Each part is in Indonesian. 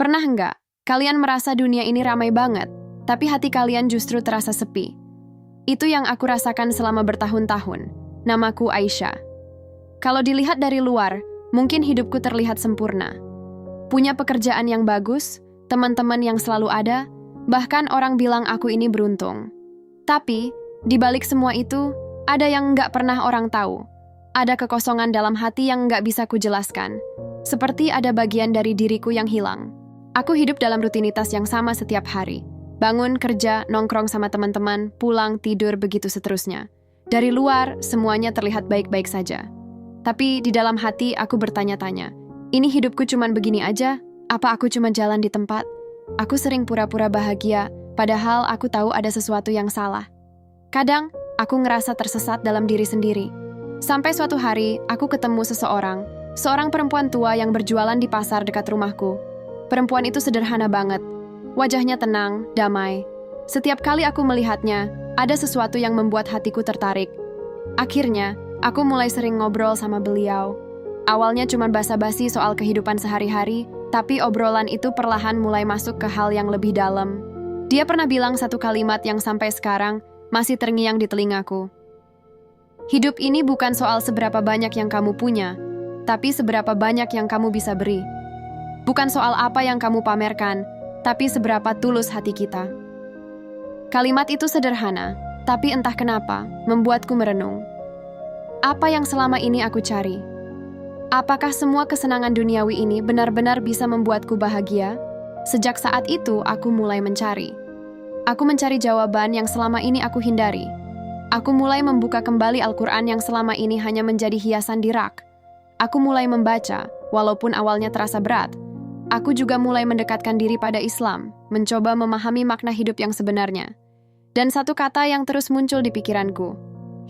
Pernah nggak kalian merasa dunia ini ramai banget, tapi hati kalian justru terasa sepi? Itu yang aku rasakan selama bertahun-tahun. Namaku Aisyah. Kalau dilihat dari luar, mungkin hidupku terlihat sempurna. Punya pekerjaan yang bagus, teman-teman yang selalu ada, bahkan orang bilang aku ini beruntung. Tapi, di balik semua itu, ada yang nggak pernah orang tahu. Ada kekosongan dalam hati yang nggak bisa kujelaskan. Seperti ada bagian dari diriku yang hilang. Aku hidup dalam rutinitas yang sama setiap hari. Bangun, kerja, nongkrong sama teman-teman, pulang, tidur, begitu seterusnya. Dari luar, semuanya terlihat baik-baik saja. Tapi di dalam hati, aku bertanya-tanya, ini hidupku cuman begini aja? Apa aku cuma jalan di tempat? Aku sering pura-pura bahagia, padahal aku tahu ada sesuatu yang salah. Kadang, aku ngerasa tersesat dalam diri sendiri. Sampai suatu hari, aku ketemu seorang perempuan tua yang berjualan di pasar dekat rumahku. Perempuan itu sederhana banget. Wajahnya tenang, damai. Setiap kali aku melihatnya, ada sesuatu yang membuat hatiku tertarik. Akhirnya, aku mulai sering ngobrol sama beliau. Awalnya cuma basa-basi soal kehidupan sehari-hari, tapi obrolan itu perlahan mulai masuk ke hal yang lebih dalam. Dia pernah bilang satu kalimat yang sampai sekarang masih terngiang di telingaku. Hidup ini bukan soal seberapa banyak yang kamu punya, tapi seberapa banyak yang kamu bisa beri. Bukan soal apa yang kamu pamerkan, tapi seberapa tulus hati kita. Kalimat itu sederhana, tapi entah kenapa membuatku merenung. Apa yang selama ini aku cari? Apakah semua kesenangan duniawi ini benar-benar bisa membuatku bahagia? Sejak saat itu, aku mulai mencari. Aku mencari jawaban yang selama ini aku hindari. Aku mulai membuka kembali Al-Quran yang selama ini hanya menjadi hiasan di rak. Aku mulai membaca, walaupun awalnya terasa berat. Aku juga mulai mendekatkan diri pada Islam, mencoba memahami makna hidup yang sebenarnya. Dan satu kata yang terus muncul di pikiranku,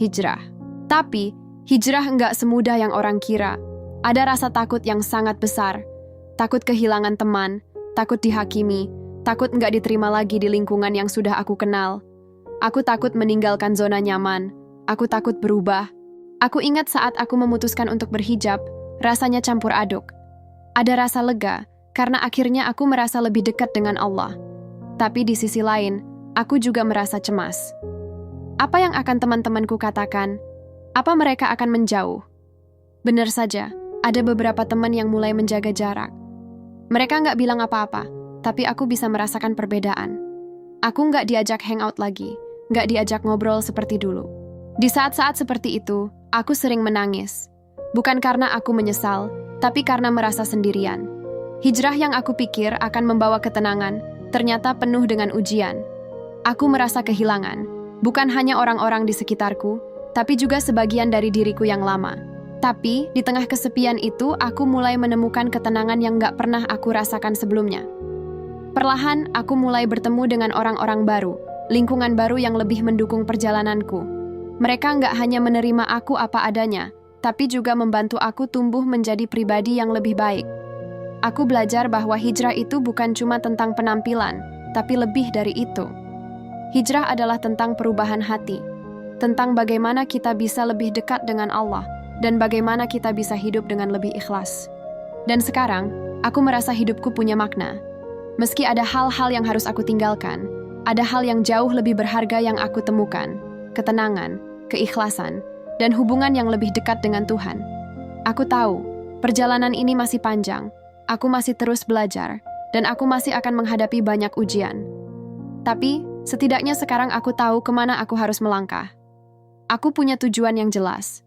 hijrah. Tapi, hijrah enggak semudah yang orang kira. Ada rasa takut yang sangat besar. Takut kehilangan teman, takut dihakimi, takut enggak diterima lagi di lingkungan yang sudah aku kenal. Aku takut meninggalkan zona nyaman. Aku takut berubah. Aku ingat saat aku memutuskan untuk berhijab, rasanya campur aduk. Ada rasa lega, karena akhirnya aku merasa lebih dekat dengan Allah. Tapi di sisi lain, aku juga merasa cemas. Apa yang akan teman-temanku katakan? Apa mereka akan menjauh? Benar saja, ada beberapa teman yang mulai menjaga jarak. Mereka nggak bilang apa-apa, tapi aku bisa merasakan perbedaan. Aku nggak diajak hangout lagi, nggak diajak ngobrol seperti dulu. Di saat-saat seperti itu, aku sering menangis. Bukan karena aku menyesal, tapi karena merasa sendirian. Hijrah yang aku pikir akan membawa ketenangan, ternyata penuh dengan ujian. Aku merasa kehilangan, bukan hanya orang-orang di sekitarku, tapi juga sebagian dari diriku yang lama. Tapi, di tengah kesepian itu, aku mulai menemukan ketenangan yang gak pernah aku rasakan sebelumnya. Perlahan, aku mulai bertemu dengan orang-orang baru, lingkungan baru yang lebih mendukung perjalananku. Mereka gak hanya menerima aku apa adanya, tapi juga membantu aku tumbuh menjadi pribadi yang lebih baik. Aku belajar bahwa hijrah itu bukan cuma tentang penampilan, tapi lebih dari itu. Hijrah adalah tentang perubahan hati, tentang bagaimana kita bisa lebih dekat dengan Allah, dan bagaimana kita bisa hidup dengan lebih ikhlas. Dan sekarang, aku merasa hidupku punya makna. Meski ada hal-hal yang harus aku tinggalkan, ada hal yang jauh lebih berharga yang aku temukan, ketenangan, keikhlasan, dan hubungan yang lebih dekat dengan Tuhan. Aku tahu, perjalanan ini masih panjang. Aku masih terus belajar, dan aku masih akan menghadapi banyak ujian. Tapi, setidaknya sekarang aku tahu kemana aku harus melangkah. Aku punya tujuan yang jelas,